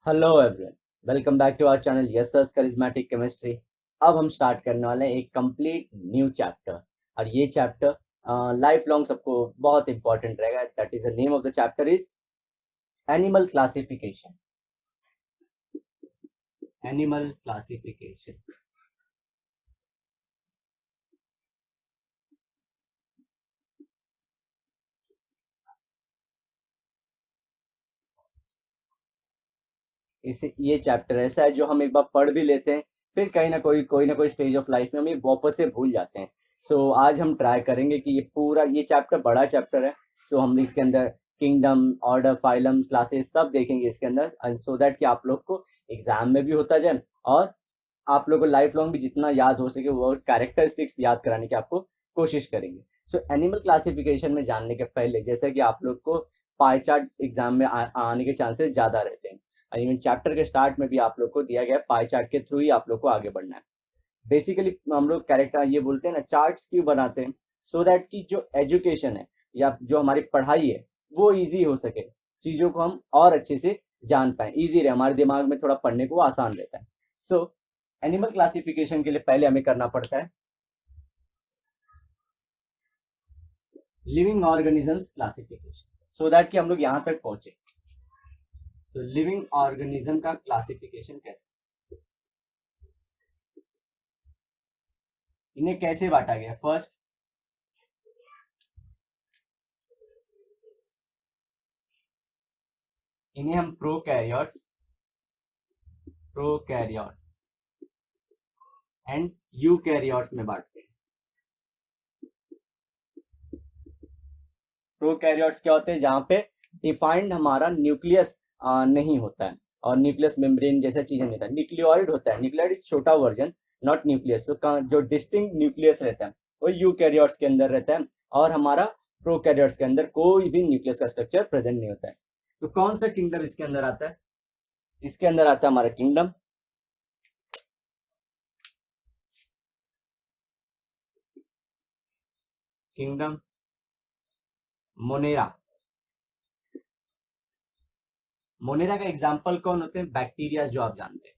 Hello everyone, welcome back to our channel yes sir charismatic chemistry. अब हम start करने वाले हैं एक कंप्लीट न्यू चैप्टर। और ये चैप्टर लाइफ लॉन्ग सबको बहुत इंपॉर्टेंट रहेगा। That is the name of the chapter is animal classification. Animal classification. इसे ये चैप्टर ऐसा है जो हम एक बार पढ़ भी लेते हैं, फिर कहीं ना कोई स्टेज ऑफ लाइफ में हम ये वापस से भूल जाते हैं। सो आज हम ट्राई करेंगे कि ये चैप्टर बड़ा चैप्टर है। सो हम इसके अंदर किंगडम, ऑर्डर, फाइलम, क्लासेस सब देखेंगे इसके अंदर, एंड सो दैट कि आप लोग को एग्जाम में भी होता जाए और आप लोग को लाइफ लॉन्ग भी जितना याद हो सके वो कैरेक्टरिस्टिक्स याद कराने की आपको कोशिश करेंगे। सो एनिमल क्लासिफिकेशन में जानने के पहले, जैसे कि आप लोग को पाई चार्ट एग्जाम में आने के चांसेस ज़्यादा रहते हैं। इवन चैप्टर के स्टार्ट में भी आप लोग को दिया गया पाई चार्ट के थ्रू ही आप लोग को आगे बढ़ना है। बेसिकली हम लोग कैरेक्टर ये बोलते हैं ना, चार्ट्स क्यों बनाते हैं? सो दैट कि जो एजुकेशन है या जो हमारी पढ़ाई है वो इजी हो सके, चीज़ों को हम और अच्छे से जान पाए, इजी रहे, हमारे दिमाग में थोड़ा पढ़ने को आसान रहता है। सो एनिमल क्लासिफिकेशन के लिए पहले हमें करना पड़ता है living organisms classification, so that कि हम लोग यहाँ तक पहुंचे। सो लिविंग ऑर्गेनिज्म का क्लासिफिकेशन कैसे, इन्हें कैसे बांटा गया? फर्स्ट, इन्हें हम प्रोकैरियोट्स एंड यूकैरियोट्स में बांटते हैं। प्रोकैरियोट्स क्या होते हैं? जहाँ पे डिफाइंड हमारा न्यूक्लियस नहीं होता है और न्यूक्लियस मेम्ब्रेन जैसा चीजें नहीं होता है, न्यूक्लियोइड होता है। न्यूक्लियोइड इज छोटा वर्जन, नॉट न्यूक्लियस। तो जो डिस्टिंक्ट न्यूक्लियस रहता है वो यूकैरियोट्स के अंदर रहता है, और हमारा प्रोकैरियोट्स के अंदर कोई भी न्यूक्लियस का स्ट्रक्चर प्रेजेंट नहीं होता है। तो कौन सा किंगडम इसके अंदर आता है? इसके अंदर आता है हमारा किंगडम, किंगडम मोनेरा। मोनेरा का एग्जाम्पल कौन होते हैं? बैक्टीरिया, जो आप जानते हैं।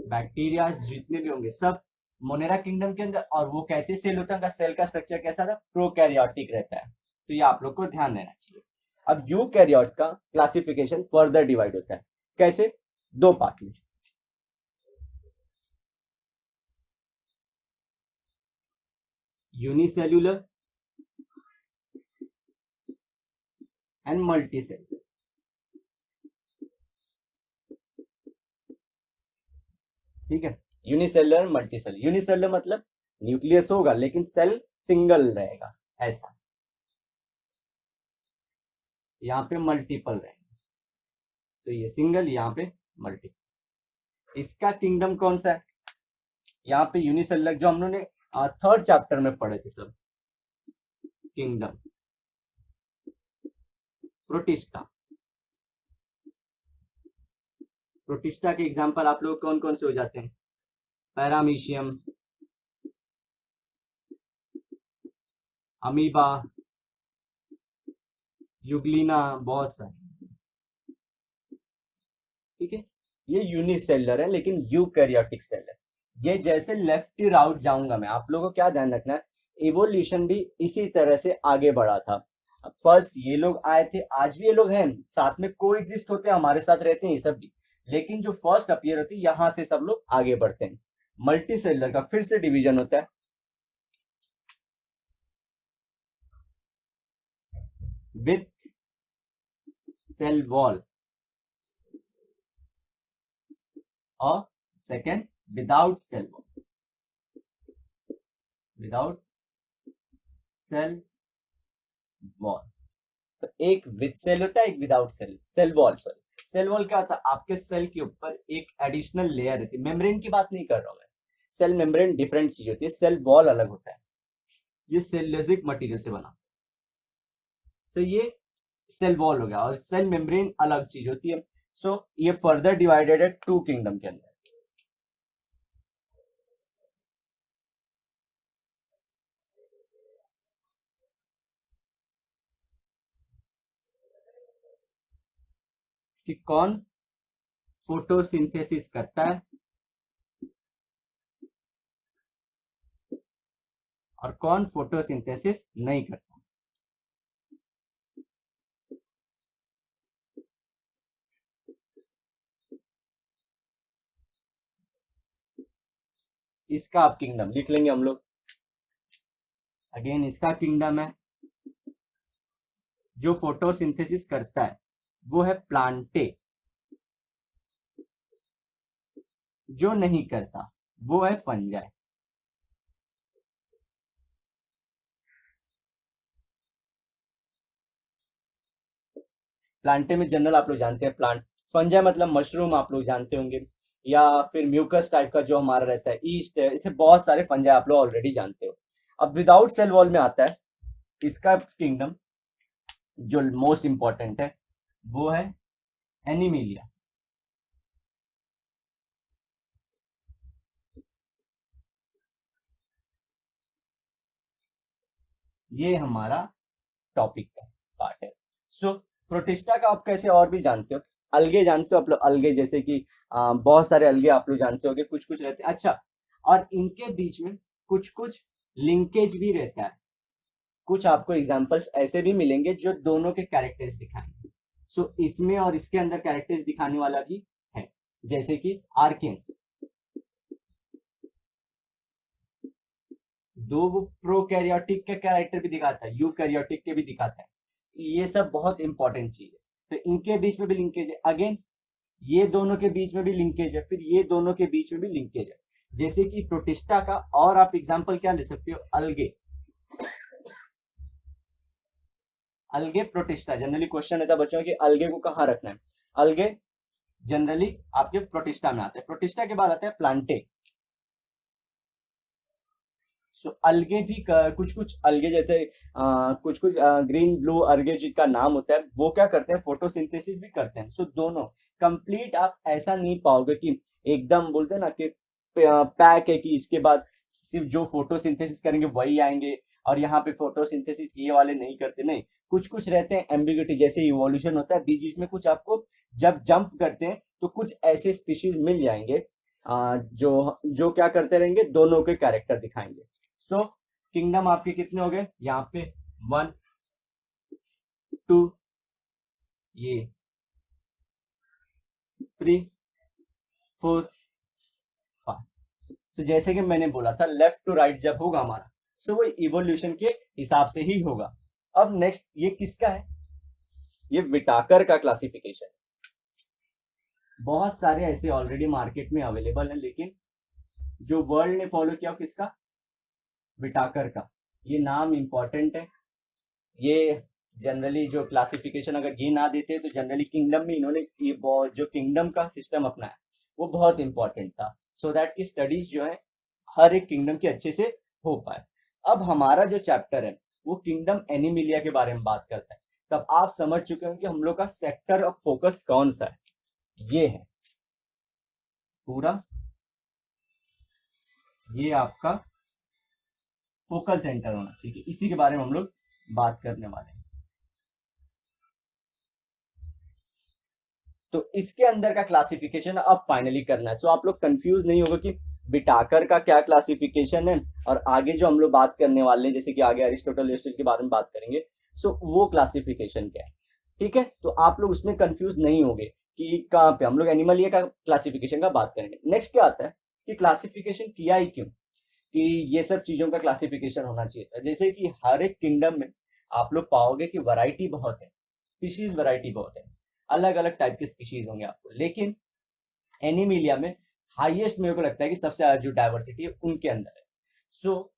बैक्टीरिया जितने भी होंगे सब मोनेरा किंगडम के अंदर। और वो कैसे सेल होता है, उनका सेल का स्ट्रक्चर कैसा था? प्रोकैरियोटिक रहता है। तो ये आप लोग को ध्यान देना चाहिए। अब यूकैरियोट का क्लासिफिकेशन फर्दर डिवाइड होता है। कैसे? दो पार्ट में, यूनिसेल्यूलर एंड मल्टीसेल्यूलर। ठीक है, यूनिसेलुलर, मल्टीसेलुलर। यूनिसेलुलर मतलब न्यूक्लियस होगा लेकिन सेल सिंगल रहेगा, ऐसा। यहाँ पे मल्टीपल रहेंगे, तो ये सिंगल, यहाँ पे मल्टीपल। इसका किंगडम कौन सा है? यहाँ पे यूनिसेलुलर, जो हम लोगों ने थर्ड चैप्टर में पढ़े थे सब, किंगडम प्रोटिस्टा। प्रोटिस्टा के एग्जांपल आप लोग कौन कौन से हो जाते हैं? पैरामीशियम, अमीबा, यूग्लिना, बहुत सारे। ठीक है, ये यूनिसेलुलर है लेकिन यूकैरियोटिक सेल है। ये जैसे लेफ्ट टू राउट जाऊंगा मैं, आप लोगों को क्या ध्यान रखना है, इवोल्यूशन भी इसी तरह से आगे बढ़ा था। फर्स्ट ये लोग आए थे, आज भी ये लोग हैं, साथ में को एग्जिस्ट होते हैं, हमारे साथ रहते हैं ये सब भी। लेकिन जो फर्स्ट अपीयर होती है, यहाँ से सब लोग आगे बढ़ते हैं। मल्टी सेलुलर का फिर से डिवीजन होता है विथ सेल वॉल, और second without cell wall, without cell wall. तो एक विद सेल होता है, एक without cell wall. Sorry, cell wall क्या होता है? आपके सेल के ऊपर एक एडिशनल लेयर रहती है। मेम्ब्रेन की बात नहीं कर रहा हूं मैं, सेल मेम्ब्रेन डिफरेंट चीज होती है, सेल वॉल अलग होता है। ये सेल्यूलोजिक मटेरियल से बना। सो ये सेल वॉल हो गया, और सेल मेम्ब्रेन अलग चीज होती है। सो ये फर्दर डिवाइडेड है टू किंगडम के अंदर। कि कौन फोटोसिंथेसिस करता है और कौन फोटोसिंथेसिस नहीं करता। इसका आप किंगडम लिख लेंगे हम लोग। अगेन इसका किंगडम है, जो फोटोसिंथेसिस करता है वो है प्लांटे, जो नहीं करता वो है फंजाई। प्लांटे में जनरल आप लोग जानते हैं प्लांट, फंजाई मतलब मशरूम आप लोग जानते होंगे, या फिर म्यूकस टाइप का जो हमारा रहता है, ईस्ट है, इसे बहुत सारे फंजाई आप लोग ऑलरेडी जानते हो। अब विदाउट सेल वॉल में आता है इसका किंगडम, जो मोस्ट इंपॉर्टेंट है वो है एनिमिलिया। ये हमारा टॉपिक का पार्ट है। सो प्रोटिस्टा का आप कैसे और भी जानते हो, अलगे जानते हो आप लोग, अलगे जैसे कि बहुत सारे अलगे आप लोग जानते होंगे, कुछ कुछ रहते हैं। अच्छा, और इनके बीच में कुछ कुछ लिंकेज भी रहता है, कुछ आपको एग्जांपल्स ऐसे भी मिलेंगे जो दोनों के कैरेक्टर्स दिखाएंगे। सो इसमें और इसके अंदर कैरेक्टर्स दिखाने वाला भी है, जैसे कि आर्केन्स, दो वो प्रोकैरियोटिक के कैरेक्टर भी दिखाता है, यूकैरियोटिक के भी दिखाता है। ये सब बहुत इंपॉर्टेंट चीज है। तो इनके बीच में भी लिंकेज है, अगेन ये दोनों के बीच में भी लिंकेज है, फिर ये दोनों के बीच में भी लिंकेज है। जैसे कि प्रोटिस्टा का और आप एग्जांपल क्या ले सकते हो, अलगे, अलगे प्रोटिस्टा। जनरली क्वेश्चन रहता है बच्चों कि अलगे को कहाँ रखना है। अलगे जनरली आपके प्रोटिस्टा में आता है, प्रोटिस्टा के बाद आता है प्लांटे। सो अलगे भी कुछ कुछ अलगे जैसे कुछ कुछ ग्रीन ब्लू अलगे जिनका नाम होता है, वो क्या करते हैं, फोटोसिंथेसिस भी करते हैं। सो दोनों कंप्लीट आप ऐसा नहीं पाओगे कि एकदम बोलते हैं ना कि पैक है कि इसके बाद सिर्फ जो फोटोसिंथेसिस करेंगे वही आएंगे और यहाँ पे फोटोसिंथेसिस ये वाले नहीं करते, नहीं, कुछ कुछ रहते हैं एम्बिग्यूटी। जैसे इवोल्यूशन होता है बीच बीच में कुछ आपको जब जंप करते हैं तो कुछ ऐसे स्पीशीज मिल जाएंगे जो जो क्या करते रहेंगे, दोनों के कैरेक्टर दिखाएंगे। सो किंगडम आपके कितने हो गए यहाँ पे, 1 2 ये 3 4 5। तो जैसे कि मैंने बोला था लेफ्ट टू राइट जब होगा हमारा, सो वो इवोल्यूशन के हिसाब से ही होगा। अब नेक्स्ट ये किसका है, ये विटाकर का क्लासिफिकेशन। बहुत सारे ऐसे ऑलरेडी मार्केट में अवेलेबल है, लेकिन जो वर्ल्ड ने फॉलो किया किसका, विटाकर का। ये नाम इंपॉर्टेंट है। ये जनरली जो क्लासिफिकेशन अगर ये ना देते तो जनरली किंगडम में इन्होंने ये जो किंगडम का सिस्टम अपनाया वो बहुत इंपॉर्टेंट था, सो दैट की स्टडीज जो है हर एक किंगडम की अच्छे से हो पाए। अब हमारा जो चैप्टर है वो किंगडम एनिमिलिया के बारे में बात करता है। तब आप समझ चुके हैं कि हम लोग का सेक्टर ऑफ फोकस कौन सा है, ये है पूरा, ये आपका फोकल सेंटर होना चाहिए, इसी के बारे में हम लोग बात करने वाले हैं। तो इसके अंदर का क्लासिफिकेशन अब फाइनली करना है। सो आप लोग कंफ्यूज नहीं होगा कि विटाकर का क्या क्लासिफिकेशन है और आगे जो हम लोग बात करने वाले हैं जैसे कि आगे अरिस्टोटल के बारे में बात करेंगे, सो वो क्लासिफिकेशन क्या है, ठीक है। तो आप लोग उसमें कंफ्यूज नहीं होंगे कि कहाँ पे हम लोग एनिमल ये का क्लासिफिकेशन का बात करेंगे। नेक्स्ट क्या आता है कि क्लासिफिकेशन किया ही क्यों, कि ये सब चीजों का क्लासिफिकेशन होना चाहिए था। जैसे कि हर एक किंगडम में आप लोग पाओगे कि वैरायटी बहुत है, स्पीशीज वैरायटी बहुत है, अलग अलग टाइप के स्पीशीज होंगे आपको, लेकिन एनिमिलिया में हाईएस्ट मेरे को लगता है कि सबसे ज्यादा जो डाइवर्सिटी है उनके अंदर है। सो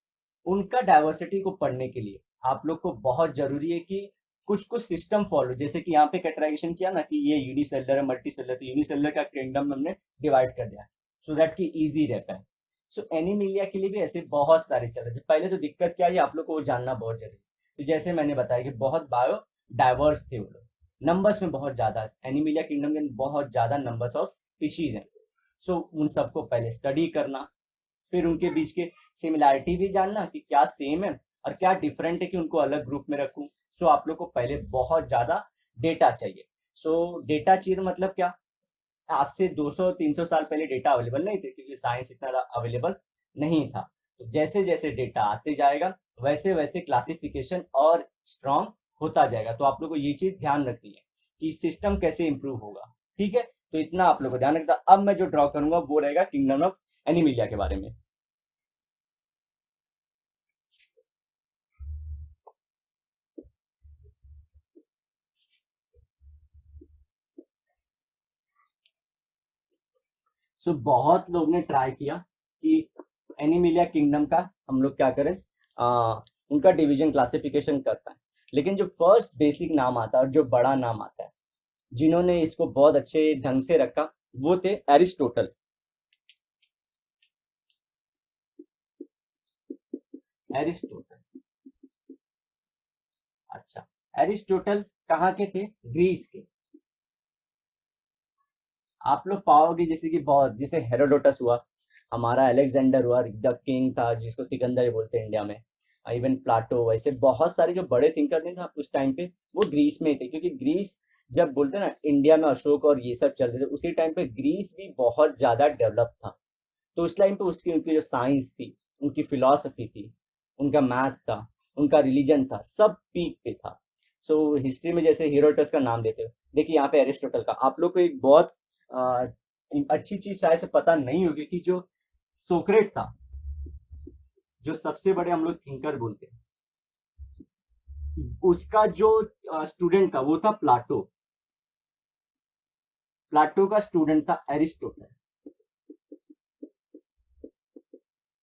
उनका डाइवर्सिटी को पढ़ने के लिए आप लोग को बहुत जरूरी है कि कुछ कुछ सिस्टम फॉलो, जैसे कि यहाँ पे कैटेगराइजेशन किया ना कि ये यूनिसेलुलर है, मल्टीसेलुलर, तो यूनिसेलुलर का किंगडम हमने डिवाइड कर दिया सो दैट की इजी रहता है। सो एनिमिलिया के लिए भी ऐसे बहुत सारे चल रहे थे। पहले तो दिक्कत क्या है आप लोग को जानना बहुत जरूरी। तो जैसे मैंने बताया कि बहुत बायो डाइवर्स थे वो लोग, नंबर्स में बहुत ज्यादा, एनिमिलिया किंगडम में बहुत ज्यादा नंबर्स ऑफ स्पीशीज हैं। सो उन सबको पहले स्टडी करना, फिर उनके बीच के सिमिलैरिटी भी जानना कि क्या सेम है और क्या डिफरेंट है कि उनको अलग ग्रुप में रखूं। सो आप लोग को पहले बहुत ज्यादा डेटा चाहिए। सो डेटा चाहिए मतलब क्या, आज से 200-300 साल पहले डेटा अवेलेबल नहीं थे क्योंकि साइंस इतना अवेलेबल नहीं था। तो जैसे जैसे डेटा आते जाएगा वैसे वैसे क्लासिफिकेशन और स्ट्रॉन्ग होता जाएगा। तो आप लोग को ये चीज ध्यान रखनी है कि सिस्टम कैसे इंप्रूव होगा। ठीक है, तो इतना आप लोग को ध्यान रखना। अब मैं जो ड्रॉ करूंगा वो रहेगा किंगडम ऑफ एनिमिलिया के बारे में। सो बहुत लोग ने ट्राई किया कि एनिमिलिया किंगडम का हम लोग क्या करें, उनका डिवीजन क्लासिफिकेशन करता है। लेकिन जो फर्स्ट बेसिक नाम आता है और जो बड़ा नाम आता है जिन्होंने इसको बहुत अच्छे ढंग से रखा वो थे एरिस्टोटल। एरिस्टोटल, अच्छा, एरिस्टोटल कहाँ के थे, ग्रीस के। आप लोग पाओगे जैसे कि बहुत, जैसे हेरोडोटस हुआ, हमारा अलेक्जेंडर हुआ, द किंग था जिसको सिकंदर ही बोलते हैं इंडिया में, इवन प्लाटो, वैसे बहुत सारे जो बड़े थिंकर थे ना उस टाइम पे वो ग्रीस में ही थे। क्योंकि ग्रीस जब बोलते हैं ना इंडिया में अशोक और ये सब चल रहे थे उसी टाइम पे ग्रीस भी बहुत ज्यादा डेवलप था। तो उस टाइम पे उसकी उनकी जो साइंस थी, उनकी फिलॉसफी थी, उनका मैथ्स था, उनका रिलीजन था, सब पीक पे था। सो हिस्ट्री में जैसे हेरोडोटस का नाम देते हो, देखिए यहाँ पे एरिस्टोटल का आप लोग को एक बहुत आ, अच्छी चीज शायद से पता नहीं होगी कि जो सोक्रेट था, जो सबसे बड़े हम लोग थिंकर बोलते हैं, उसका जो स्टूडेंट था वो था प्लाटो। प्लाटो का स्टूडेंट था एरिस्टोटल।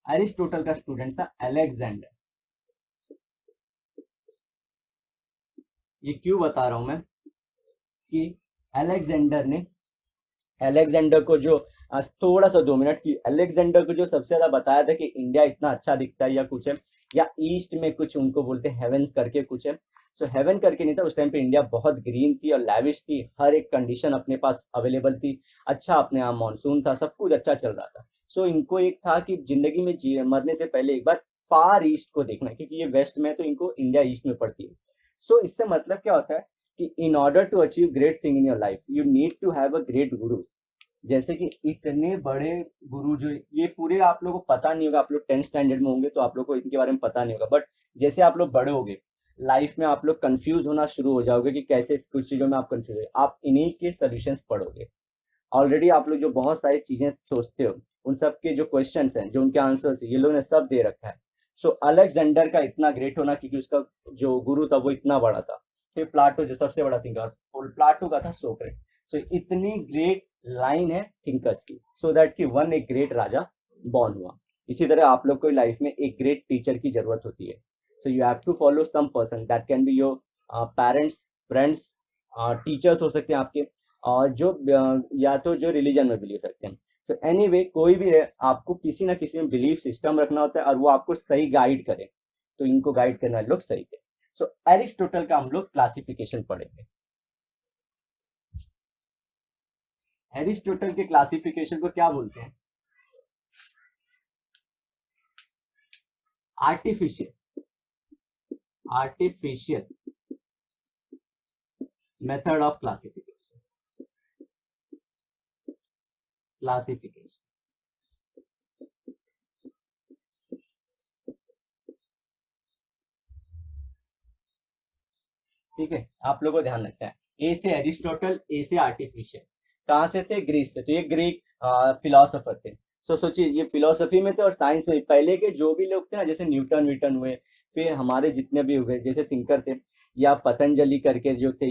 एरिस्टोटल का स्टूडेंट था अलेक्जेंडर। ये क्यों बता रहा हूं मैं कि अलेक्जेंडर ने, अलेक्जेंडर को जो थोड़ा सा 2 मिनट की, अलेक्जेंडर को जो सबसे ज्यादा बताया था कि इंडिया इतना अच्छा दिखता है या कुछ है, या ईस्ट में कुछ उनको बोलते हैं हेवन करके कुछ है। सो हेवन करके नहीं था, उस टाइम पे इंडिया बहुत ग्रीन थी और लैविश थी, हर एक कंडीशन अपने पास अवेलेबल थी, अच्छा अपने यहाँ मानसून था, सब कुछ अच्छा चल रहा था। सो इनको एक था कि जिंदगी में मरने से पहले एक बार फार ईस्ट को देखना है, क्योंकि ये वेस्ट में है तो इनको इंडिया ईस्ट में पड़ती है। सो इससे मतलब क्या होता है कि in order to achieve great thing in your life you need to have a great guru. जैसे कि इतने बड़े गुरु, जो ये पूरे आप लोगों को पता नहीं होगा, आप लोग 10th स्टैंडर्ड में होंगे तो आप लोग को इनके बारे में पता नहीं होगा, बट जैसे आप लोग बड़े होगे लाइफ में आप लोग कंफ्यूज होना शुरू हो जाओगे कि कैसे कुछ चीजों में आप कंफ्यूज हो, आप इन्हीं के सोल्यूशंस पढ़ोगे। ऑलरेडी आप लोग जो बहुत सारी चीजें सोचते हो उन सब के जो क्वेश्चंस हैं, जो उनके आंसर्स है, ये लोग ने सब दे रखा है। सो अलेक्जेंडर का इतना ग्रेट होना क्योंकि उसका जो गुरु था वो इतना बड़ा था। फिर प्लाटो जो सबसे बड़ा थिंकर, और प्लाटो का था सोक्रेट। सो इतनी ग्रेट लाइन है थिंकर्स की, सो दैट कि वन एक ग्रेट राजा बॉर्न हुआ। इसी तरह आप लोग को लाइफ में एक ग्रेट टीचर की जरूरत होती है। So you have to follow some person, that can be your parents, friends, teachers हो सकते हैं आपके, और जो या तो जो रिलीजन में बिलीव रखते हैं। सो एनीवे कोई भी रहे, आपको किसी ना किसी में बिलीफ सिस्टम रखना होता है और वो आपको सही गाइड करे। तो इनको गाइड करने वाले लोग सही थे। सो एरिस्टोटल का हम लोग क्लासिफिकेशन पढ़ेंगे। एरिस्टोटल के क्लासिफिकेशन को क्या बोलते हैं, artificial, artificial method of classification, classification. ठीक है, आप लोगों को ध्यान रखना है, ए से एरिस्टोटल, ए से आर्टिफिशियल। कहाँ से थे, ग्रीस से। तो ये ग्रीक फिलोसोफर थे। सो सोचिए ये फिलोसफी में थे और साइंस में पहले के जो भी लोग थे ना, जैसे न्यूटन व्यूटन हुए, फिर हमारे जितने भी हुए जैसे थिंकर थे, या पतंजलि करके जो थे,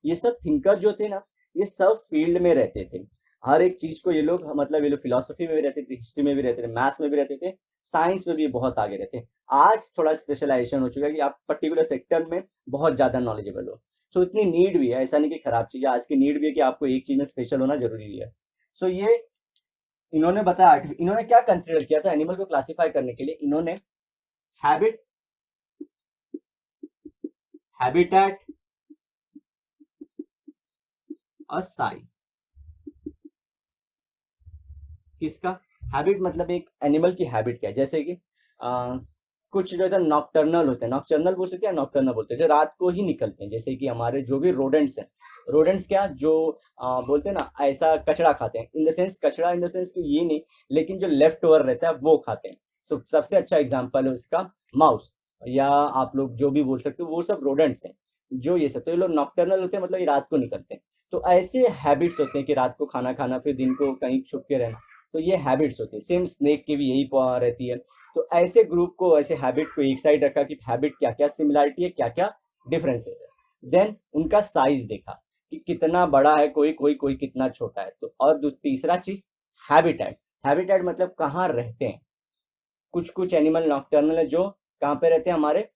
ये सब थिंकर जो थे ना, ये सब फील्ड में रहते थे। हर एक चीज को ये लोग, मतलब ये लोग फिलोसफी में भी रहते थे, हिस्ट्री में भी रहते थे, मैथ्स में भी रहते थे, साइंस में भी बहुत आगे रहते हैं। आज थोड़ा स्पेशलाइजेशन हो चुका है कि आप पर्टिकुलर सेक्टर में बहुत ज्यादा नॉलेजेबल हो। सो इतनी नीड भी है, ऐसा नहीं कि खराब चीज है, आज की नीड भी है कि आपको एक चीज में स्पेशल होना जरूरी भी है। सो ये इन्होंने बताया, इन्होंने क्या कंसिडर किया था एनिमल को क्लासिफाई करने के लिए, इन्होंने हैबिट, हैबिटेट और साइज। किसका हैबिट, मतलब एक एनिमल की हैबिट क्या है, जैसे कि कुछ जो है नॉक्टर्नल होते हैं, नॉक्टर्नल बोल सकते हैं, नॉक्टर्नल बोलते हैं, जो रात को ही निकलते हैं, जैसे कि हमारे जो भी रोडेंट्स हैं, रोडेंट्स क्या जो बोलते हैं ना ऐसा कचरा खाते हैं, इन द सेंस कचरा इन द सेंस कि ये नहीं, लेकिन जो लेफ्ट ओवर रहता है वो खाते हैं। सो सबसे अच्छा एग्जाम्पल है उसका माउस, या आप लोग जो भी बोल सकते हो, वो सब रोडेंट्स हैं जो ये सब, तो ये लोग नॉक्टर्नल होते हैं, मतलब ये रात को निकलते हैं। तो ऐसे हैबिट्स होते हैं कि रात को खाना खाना, फिर दिन को कहीं छुप के रहना, तो ये हैबिट्स होती है। सेम स्नेक की भी यही रहती है। तो ऐसे ग्रुप को, ऐसे हैबिट को एक साइड रखा कि हैबिट क्या क्या सिमिलरिटी है, क्या क्या डिफरेंसेस है। देन उनका साइज देखा कि कितना बड़ा है कोई, कोई कोई कितना छोटा है। तो और तीसरा चीज हैबिटेट, हैबिटेट मतलब कहाँ रहते हैं। कुछ कुछ एनिमल नॉक्टर्नल है जो कहाँ पे रहते हैं, हमारे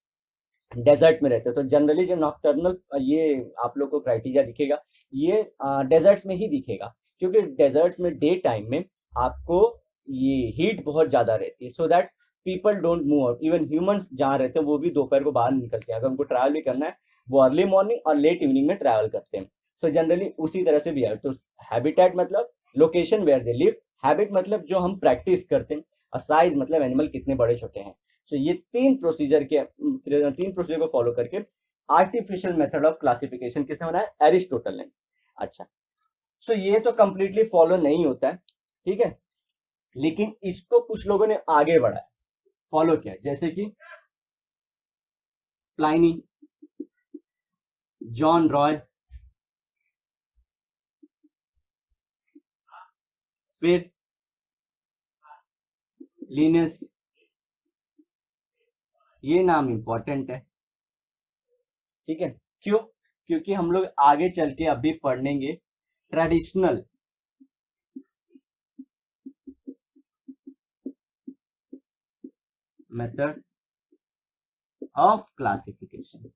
डेजर्ट में रहते हैं। तो जनरली जो नॉक्टर्नल, ये आप लोग को क्राइटेरिया दिखेगा, ये डेजर्ट्स में ही दिखेगा, क्योंकि डेजर्ट्स में डे टाइम में आपको ये हीट बहुत ज्यादा रहती है, so that people don't move out. Even humans जहाँ रहते हैं वो भी दोपहर को बाहर निकलते हैं, अगर उनको ट्रैवल भी करना है वो अर्ली मॉर्निंग और लेट इवनिंग में ट्रैवल करते हैं। सो जनरली उसी तरह से भी है। तो हैबिटेट मतलब location where they live, habit मतलब जो हम प्रैक्टिस करते हैं, और साइज मतलब एनिमल कितने बड़े छोटे हैं। सो ये तीन प्रोसीजर को फॉलो करके आर्टिफिशियल मेथड ऑफ क्लासिफिकेशन किसने बनाया, एरिस्टोटल ने। अच्छा, सो ये तो कंप्लीटली फॉलो नहीं होता है, ठीक है, लेकिन इसको कुछ लोगों ने आगे बढ़ाया, फॉलो किया, जैसे कि प्लाइनी, जॉन रॉय, फिर लिनस। ये नाम इंपॉर्टेंट है, ठीक है, क्यों? क्योंकि हम लोग आगे चल के अभी पढ़ेंगे ट्रेडिशनल मेथड ऑफ क्लासिफिकेशन,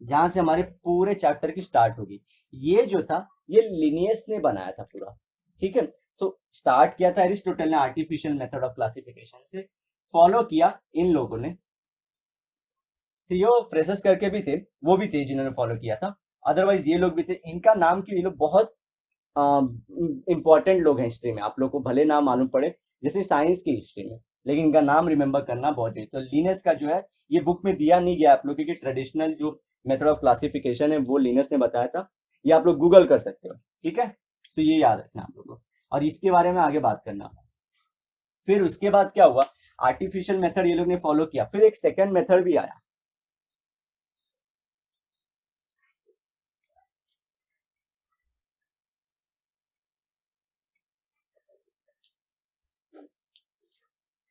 जहां से हमारे पूरे चैप्टर की स्टार्ट होगी। ये जो था ये लिनियस ने बनाया था पूरा, ठीक है। तो स्टार्ट किया था एरिस्टोटल ने आर्टिफिशियल मेथड ऑफ क्लासिफिकेशन से, फॉलो किया इन लोगों ने। थियो फ्रेसस करके भी थे, वो भी थे जिन्होंने फॉलो किया था, अदरवाइज ये लोग भी थे। इनका नाम क्यों, ये लोग बहुत इंपॉर्टेंट लोग हैं हिस्ट्री में, आप लोग को भले नाम मालूम पड़े जैसे साइंस की हिस्ट्री में, लेकिन इनका नाम रिमेंबर करना बहुत जरूरी। तो लिनस का जो है ये बुक में दिया नहीं गया आप लोग, क्योंकि ट्रेडिशनल जो मेथड ऑफ क्लासिफिकेशन है वो लिनस ने बताया था, ये आप लोग गूगल कर सकते हो, ठीक है। तो ये याद रखना आप लोग को, और इसके बारे में आगे बात करना। फिर उसके बाद क्या हुआ, आर्टिफिशियल मेथड ये लोग ने फॉलो किया, फिर एक सेकेंड मेथड भी आया,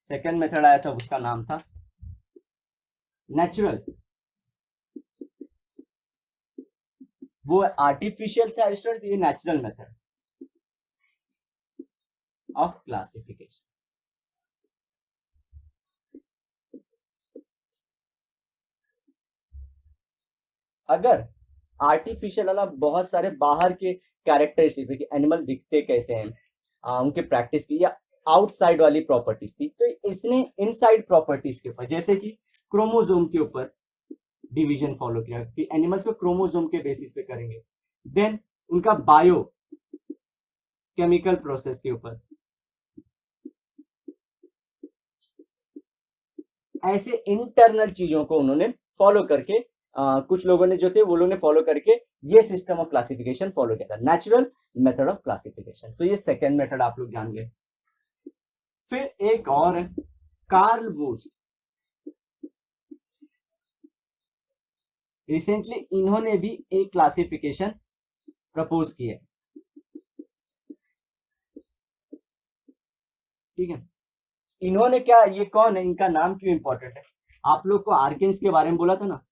सेकेंड मेथड आया था, उसका नाम था नेचुरल। वो आर्टिफिशियल था एरिस्टोटल, ये नेचुरल मेथड ऑफ क्लासिफिकेशन। अगर आर्टिफिशियल वाला बहुत सारे बाहर के कैरेक्टरिस्टिक, एनिमल दिखते कैसे हैं, उनके प्रैक्टिस की, या आउटसाइड वाली प्रॉपर्टीज थी, तो इसने इनसाइड प्रॉपर्टीज के ऊपर, जैसे कि क्रोमोजोम के ऊपर डिवीजन फॉलो किया कि एनिमल्स को क्रोमोजोम के बेसिस पे करेंगे। देन उनका बायो केमिकल प्रोसेस के ऊपर, ऐसे इंटरनल चीजों को उन्होंने फॉलो करके, कुछ लोगों ने जो थे वो लोगों ने फॉलो करके ये सिस्टम ऑफ क्लासिफिकेशन फॉलो किया था, नेचुरल मेथड ऑफ क्लासिफिकेशन। तो ये सेकेंड मेथड आप लोग जान गए। फिर एक और है कार्ल वुड्स, रिसेंटली इन्होंने भी एक क्लासिफिकेशन प्रपोज की है, ठीक है। इन्होंने क्या, ये कौन है, इनका नाम क्यों इंपॉर्टेंट है, आप लोग को आर्किन्स के बारे में बोला था ना,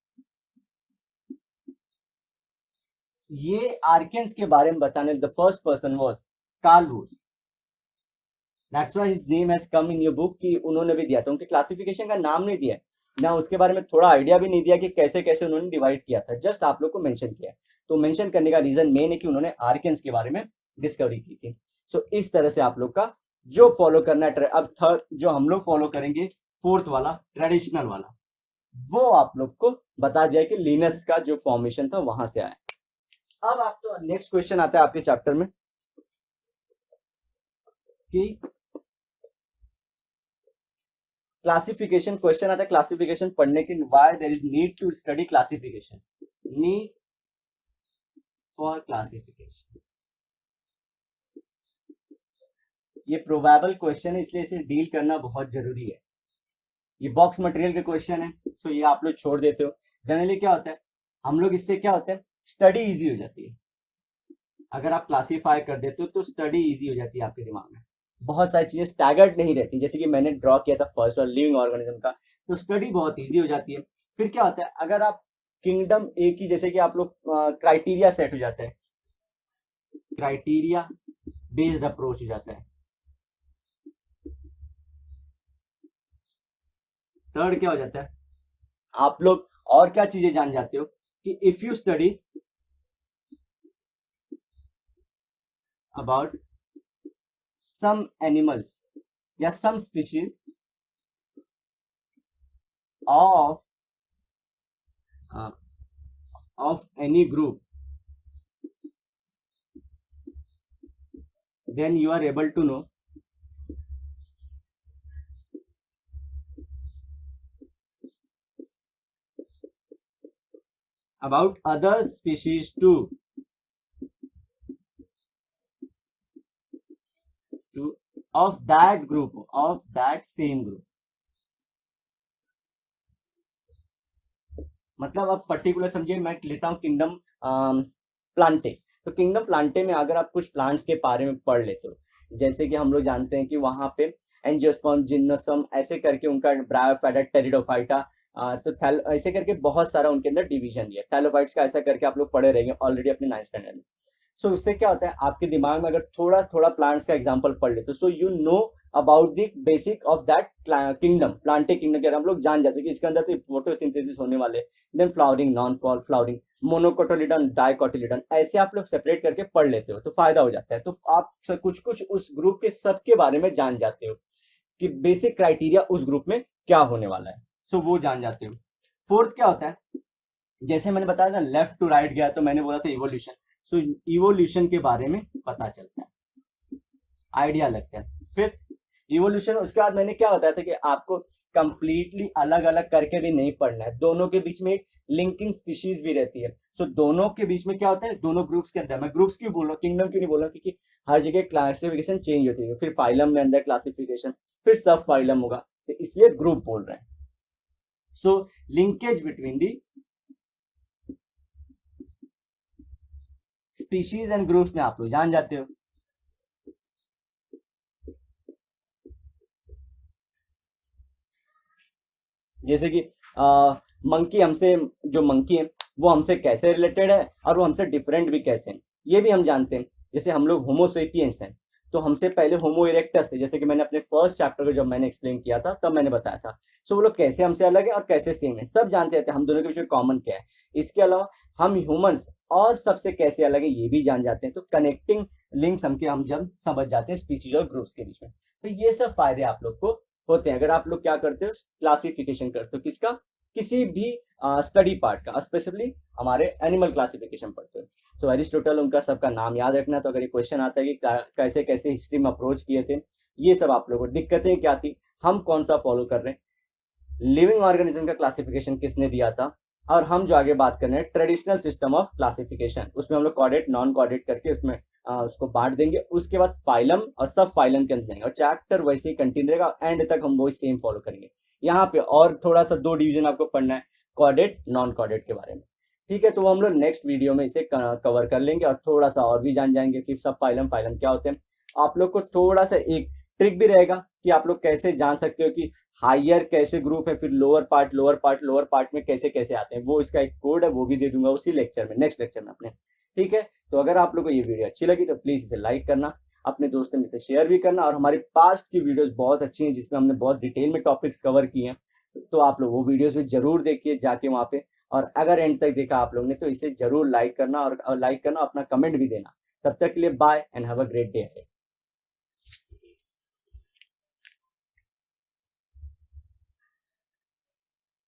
ये आर्किन्स के बारे में बताने the first person was Carl Woods, that's why his name has come in your book, कि उन्होंने भी दिया था, उनके क्लासिफिकेशन का नाम नहीं दिया ना, उसके बारे में थोड़ा आइडिया भी नहीं दिया कि कैसे कैसे उन्होंने डिवाइड किया था, जस्ट आप लोग को मेंशन किया। तो मेंशन करने का रीजन मेन है कि उन्होंने आर्किन्स के बारे में डिस्कवरी की थी। सो इस तरह से आप लोग का जो फॉलो करना है, अब थर्ड जो हम लोग फॉलो करेंगे, फोर्थ वाला ट्रेडिशनल वाला, वो आप लोग को बता दिया कि लिनस का जो फॉर्मेशन था वहां से आया। अब आप तो नेक्स्ट क्वेश्चन आता है आपके चैप्टर में कि क्लासिफिकेशन क्वेश्चन आता है क्लासिफिकेशन पढ़ने के, why there is need to study classification, need for classification. ये प्रोबेबल क्वेश्चन है इसलिए इसे डील करना बहुत जरूरी है। ये बॉक्स मटेरियल के क्वेश्चन है, सो ये आप लोग छोड़ देते हो। जनरली क्या होता है, हम लोग इससे क्या होता है, स्टडी इजी हो जाती है। अगर आप क्लासीफाई कर देते हो तो स्टडी इजी हो जाती है आपके दिमाग में, बहुत सारी चीजें स्टैगर्ड नहीं रहती। जैसे कि मैंने ड्रॉ किया था फर्स्ट और लिविंग ऑर्गेनिज्म का, तो स्टडी बहुत इजी हो जाती है। फिर क्या होता है, अगर आप किंगडम ए की, जैसे कि आप लोग क्राइटेरिया सेट हो जाता है, क्राइटेरिया बेस्ड अप्रोच हो जाता है। थर्ड क्या हो जाता है, आप लोग और क्या चीजें जान जाते हो कि if you study about some animals या some species of any group, then you are able to know about other species too, of that group, of that same group। मतलब अब पर्टिकुलर समझिए, मैं लेता हूँ किंगडम प्लांटे। तो kingdom Plantae में अगर आप कुछ प्लांट्स के बारे में पढ़ लेते हो, जैसे कि हम लोग जानते हैं कि वहां पे एंजियोस्पर्म, जिम्नोस्पर्म ऐसे करके उनका ब्रायोफाइटा, टेरिडोफाइटा, तो ऐसे करके बहुत सारा उनके अंदर डिवीजन दिया। थैलोफाइट्स का ऐसा करके आप लोग पढ़े रहेंगे ऑलरेडी अपने 9th स्टैंडर्ड में। सो उससे क्या होता है, आपके दिमाग में अगर थोड़ा थोड़ा प्लांट्स का एग्जांपल पढ़ लेते हो, so you know about the basic of that kingdom, Plantae kingdom के। हम लोग जान जाते हैं कि इसके अंदर तो फोटोसिंथेसिस होने वाले, then flowering, non flowering, monocotyledon, dicotyledon, ऐसे आप लोग सेपरेट करके पढ़ लेते हो तो फायदा हो जाता है। तो आप कुछ कुछ उस ग्रुप के सबके बारे में जान जाते हो कि बेसिक क्राइटेरिया उस ग्रुप में क्या होने वाला है, सो वो जान जाते हो। फोर्थ क्या होता है, जैसे मैंने बताया था लेफ्ट टू राइट गया तो मैंने बोला था इवोल्यूशन, सो इवोल्यूशन के बारे में पता चलता है, आइडिया लगता है। फिर इवोल्यूशन, उसके बाद मैंने क्या बताया था कि आपको कंप्लीटली अलग अलग करके भी नहीं पढ़ना है, दोनों के बीच में एक लिंकिंग स्पीशीज भी रहती है। सो दोनों के बीच में क्या होता है, दोनों ग्रुप्स के अंदर, मैं ग्रुप्स क्यों बोल रहा हूँ, किंगडम क्यों नहीं बोल रहा, क्योंकि हर जगह क्लासिफिकेशन चेंज होती है। फिर फाइलम में अंदर क्लासिफिकेशन, फिर सब फाइलम होगा, तो इसलिए ग्रुप बोल रहे हैं। So linkage between the species and groups में आप लोग जान जाते हो। जैसे कि मंकी, हमसे जो मंकी है वो हमसे कैसे रिलेटेड है और वो हमसे डिफरेंट भी कैसे हैं, ये भी हम जानते हैं। जैसे हम लोग होमो सेपियंस हैं, तो हमसे पहले होमो इरेक्टस थे, जैसे कि मैंने अपने फर्स्ट चैप्टर को जब मैंने एक्सप्लेन किया था तब मैंने बताया था। सो वो लोग कैसे हमसे अलग है और कैसे सेम है, सब जानते हैं हम दोनों के बीच में कॉमन क्या है। इसके अलावा हम ह्यूमंस और सबसे कैसे अलग है ये भी जान जाते हैं। तो कनेक्टिंग लिंक्स हम जब समझ जाते हैं स्पीशीज और ग्रुप्स के बीच में, तो ये सब फायदे आप लोग को होते हैं अगर आप लोग क्या करते हो, क्लासिफिकेशन करते हो किसका, किसी भी स्टडी पार्ट का, स्पेशली हमारे एनिमल क्लासिफिकेशन पढ़ते हो। तो एरिस्टोटल, उनका सबका नाम याद रखना। तो अगर ये क्वेश्चन आता है कि कैसे कैसे हिस्ट्री में अप्रोच किए थे, ये सब आप लोगों को दिक्कतें क्या थी, हम कौन सा फॉलो कर रहे हैं, लिविंग ऑर्गेनिज्म का क्लासिफिकेशन किसने दिया था, और हम जो आगे बात कर रहे हैं ट्रेडिशनल सिस्टम ऑफ क्लासिफिकेशन, उसमें हम लोग कॉर्डेट नॉन कॉर्डेट करके उसमें उसको बांट देंगे। उसके बाद फाइलम और सब फाइलम के अंदर जाएंगे और चैप्टर वैसे ही कंटिन्यू रहेगा, एंड तक हम वो सेम फॉलो करेंगे। यहाँ पे और थोड़ा सा 2 डिवीजन आपको पढ़ना है कॉर्डेट नॉन कॉर्डेट के बारे में, ठीक है। तो वो हम लोग नेक्स्ट वीडियो में इसे कवर कर लेंगे और थोड़ा सा और भी जान जाएंगे कि सब फाइलम क्या होते हैं। आप लोग को थोड़ा सा एक ट्रिक भी रहेगा कि आप लोग कैसे जान सकते हो कि हायर कैसे ग्रुप है, फिर लोअर पार्ट में कैसे कैसे आते हैं, वो इसका एक कोड है, वो भी दे दूंगा उसी लेक्चर में, नेक्स्ट लेक्चर में अपने, ठीक है। तो अगर आप लोग को ये वीडियो अच्छी लगी तो प्लीज इसे लाइक करना, अपने दोस्तों में इसे शेयर भी करना, और हमारी पास्ट की वीडियोस बहुत अच्छी हैं जिसमें हमने बहुत डिटेल में टॉपिक्स कवर किए हैं, तो आप लोग वो वीडियोस भी जरूर देखिए जाके वहाँ पे। और अगर एंड तक देखा आप लोग ने तो इसे जरूर लाइक करना और लाइक करना, अपना कमेंट भी देना। तब तक के लिए bye and have a great day.